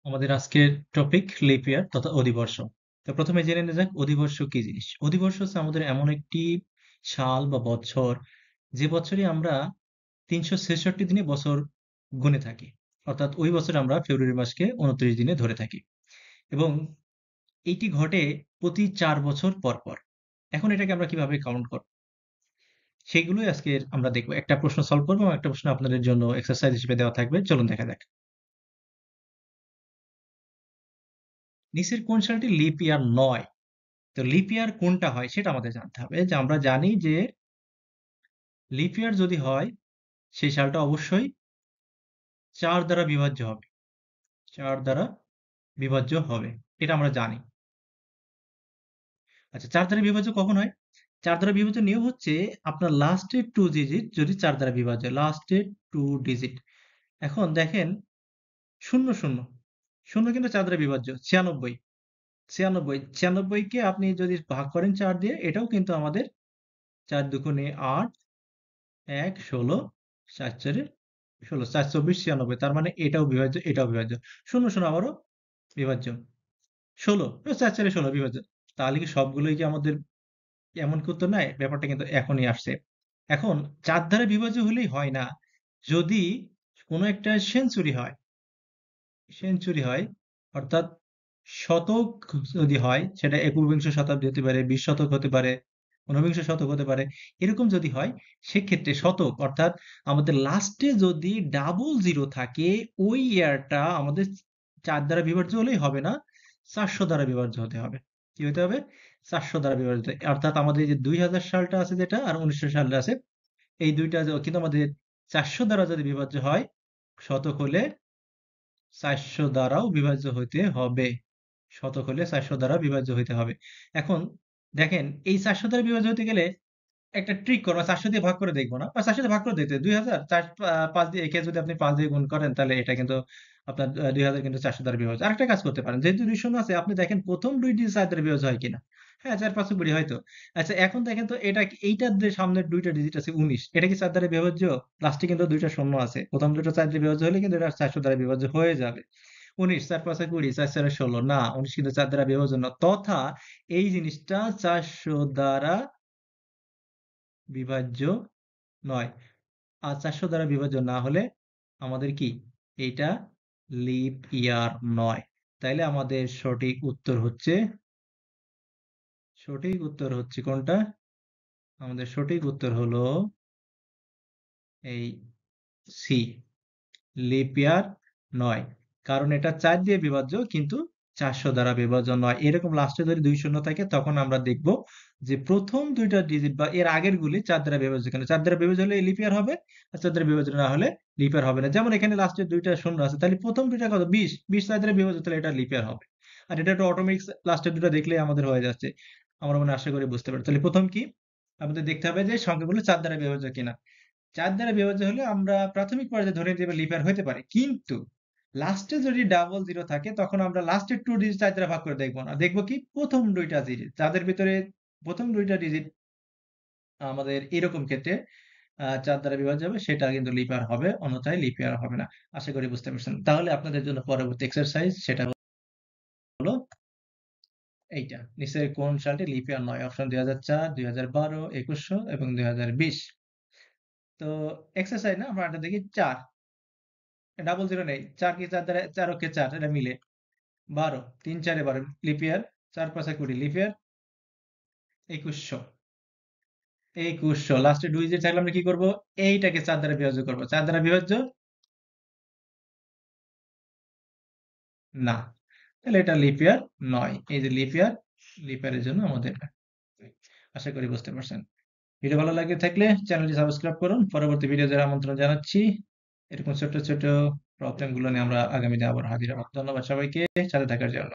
আমাদের আজকের topic lip ইয়ার তথা অধিবর্ষ। তো প্রথমে জেনে নেওয়া যাক অধিবর্ষ কি জিনিস। অধিবর্ষ হচ্ছে আমাদের এমন একটি সাল বা বছর, যে বছরে আমরা ৩৬৬ দিনে বছর গুনে থাকি। অর্থাৎ ওই বছর আমরা ফেব্রুয়ারি মাসকে ২৯ দিনে ধরে থাকি এবং এইটি ঘটে প্রতি ৪ বছর পর পর। এখন এটাকে আমরা কিভাবে কাউন্ট করব, সেগুলোই আজকের আমরা দেখব। একটা প্রশ্ন সলভ করবো এবং একটা প্রশ্ন আপনাদের জন্য এক্সারসাইজ হিসেবে দেওয়া থাকবে। চলুন দেখা যাক। নিচের কোন সালটি লিপ ইয়ার নয়? তো লিপ ইয়ার কোনটা হয় সেটা আমাদের জানতে হবে। যে আমরা জানি যে লিপ ইয়ার যদি হয় সেই সালটা অবশ্যই ৪ দ্বারা বিভাজ্য হবে। ৪ দ্বারা বিভাজ্য হবে। এটা আমরা জানি। আচ্ছা, ৪ দ্বারা বিভাজ্য কখন হয়? ৪ দ্বারা বিভাজ্য নিয়ম হচ্ছে আপনার লাস্টের 2 ডিজিট যদি ৪ দ্বারা বিভাজ্য, লাস্টের 2 ডিজিট। এখন দেখেন ০, ০, ০ কিন্তু ৪ দ্বারা বিভাজ্য। ৯৬, ৯৬, ৯৬ কে আপনি যদি ভাগ করেন ৪ দিয়ে, এটাও কিন্তু আমাদের ৪ দুগুণে ৮, ১ ১৬, ৪ ৪ ১৬, ৪ ২৪ ৯৬। তার মানে এটাও বিভাজ্য, এটাও বিভাজ্য। ০, ০ আবারও বিভাজ্য। ১৬, ৪ ৪ ১৬ বিভাজ্য। তাহলে কি সবগুলোই কি আমাদের এমন কি উত্তর নাই? ব্যাপারটা কিন্তু এখনই আসছে। এখন ৪ দ্বারা বিভাজ্য হলেই হয় না। যদি কোনো একটা সেঞ্চুরি হয় অর্থাৎ শতক যদি হয়, সেটা একবিংশ শতাব্দী হতে পারে, ২০ শতক হতে পারে, ঊনবিংশ শতক হতে পারে। এরকম যদি হয়, সেক্ষেত্রে শতক অর্থাৎ আমাদের লাস্টে যদি ডাবল জিরো থাকে, ওই ইয়ারটা আমাদের ৪ দ্বারা বিভাজ্য হলেই হবে না, ৪০০ দ্বারা বিভাজ্য হতে হবে। কি হতে হবে? ৪০০ দ্বারা বিভাজ্য। অর্থাৎ আমাদের এই যে ২০০০ সালটা আছে যেটা, আর ১৯০০ সালটা আছে, এই দুইটা কিন্তু আমাদের ৪০০ দ্বারা যদি বিভাজ্য হয়, শতক হলে ৪০০ দ্বারাও বিভাজ্য হইতে হবে। শতক হলে ৪০০ দ্বারা বিভাজ্য হইতে হবে। এখন দেখেন, এই ৪০০ দ্বারা বিভাজ্য হতে গেলে একটা ট্রিক করবো। ৪০০ দিয়ে ভাগ করে দেখবো না, বা ৪০০ দিয়ে ভাগ করে দেখতে ২০০০, ৫ দিয়ে একে যদি আপনি ৫ দিয়ে গুণ করেন, তাহলে এটা কিন্তু আপনার ২০০০ কিন্তু ৪০০ দ্বারা বিভাজ্য। আরেকটা কাজ করতে পারেন, যেহেতু ২ শূন্য আছে, আপনি দেখেন প্রথম ২ টি ৪ দ্বারা বিভাজ্য হয় কিনা। হ্যাঁ, ৪ ৫ কুড়ি হয়তো। আচ্ছা, এখন দেখেন তো, এইটার যে সামনের ২ টা ডিজিট আছে ১৯, এটা কি ৪ দ্বারা বিভাজ্য? লাস্টে কিন্তু ২ টা শূন্য আছে। প্রথম ২ টা ৪ দিয়ে বিভাজ্য হলে কিন্তু এটা ৪০০ দ্বারা বিভাজ্য হয়ে যাবে। ১৯, ৪ ৫ ২০, ৪ ৪ ১৬। না, ১৯ কিন্তু ৪ দ্বারা বিভাজ্য না। তথা এই জিনিসটা ৪০০ দ্বারা বিভাজ্য নয়। আর ৪০০ দ্বারা বিভাজ্য না হলে আমাদের কি এইটা লিপ ইয়ার নয়। তাইলে আমাদের সঠিক উত্তর হচ্ছে কোনটা? আমাদের সঠিক উত্তর হলো এই সি, লিপ ইয়ার নয়। কারণ এটা ৪ দিয়ে বিভাজ্য, কিন্তু ৪০০ দ্বারা বিভাজ্য নয়। এরকম লাস্টে যদি ২ শূন্য থাকে, তখন আমরা দেখব যে প্রথম ২ টা ডিজিট বা এর আগের গুলি ৪ দ্বারা বিভাজ্য কিনা। ৪ দ্বারা বিভাজ্য হলে লিপ ইয়ার হবে, আর ৪ দ্বারা বিভাজ্য না হলে লিপ ইয়ার হবে না। যেমন এখানে লাস্টে ২ টা শূন্য আছে, তাহলে প্রথম ২ টা কত? ২০, ২০ ৪ দ্বারা বিভাজ্য, তাহলে এটা লিপ ইয়ার হবে। আর এটা তো অটোমেটিক, লাস্টের ২ টা দেখলেই আমাদের হয়ে যাচ্ছে। আমরা মনে হয় আশা করি বুঝতে পারি। তাহলে প্রথম কি? আমাদের দেখতে হবে যে সংখ্যাগুলো ৪ দ্বারা বিভাজ্য কিনা। ৪ দ্বারা বিভাজ্য হলে আমরা প্রাথমিক পর্যায়ে ধরে নিতে পারি লিপ ইয়ার হইতে পারে। কিন্তু লাস্টে যদি ডাবল জিরো থাকে, তখন আমরা লাস্টের 2 ডিজিট ৪ দ্বারা ভাগ করে দেখব না। দেখব কি প্রথম ২ টা ডিজিট। যাদের ভিতরে প্রথম ২ টা ডিজিট আমাদের এরকম ক্ষেত্রে ৪ দ্বারা বিভাজ্য হবে, সেটা কিন্তু লিপ ইয়ার হবে, অন্যথায় লিপ ইয়ার হবে না। আশা করি বুঝতে পারছেন। তাহলে আপনাদের জন্য পরবর্তী এক্সারসাইজ, সেটা হলো এইটা। নিচের কোন সালটি লিপ ইয়ার নয়? অপশন ২০০৪, ২০১২, ২১০০ এবং ২০২০। তো এক্সারসাইজ না, আমরা এটা দেখি ৪। ডাবল জিরো নেই। ৪ কি ৪ দ্বারা, ৪ অক্ষে ৪, এটা মিলে ১২, ৩ ৪ এ ১২ লিপ ইয়ার, ৪ ৫ ২০ লিপ ইয়ার, ২১০০। ২১০০ লাস্টে ২ ডিজিট থাকলে আমরা কি করব? এইটাকে ৪ দ্বারা বিভাজ্য করব। ৪ দ্বারা বিভাজ্য? না। তাহলে এটা লিপ ইয়ার নয়। এই যে লিপ ইয়ার, লিপ ইয়ারের জন্য আমাদের আশা করি বুঝতে পারছেন। ভিডিও ভালো লাগে থাকলে চ্যানেলটি সাবস্ক্রাইব করুন। পরবর্তী ভিডিও যারা আমন্ত্রণ জানাচ্ছি। এরকম ছোট ছোট প্রবলেম গুলো নিয়ে আমরা আগামীতে আবার হাজির হব। ধন্যবাদ সবাইকে সাথে থাকার জন্য।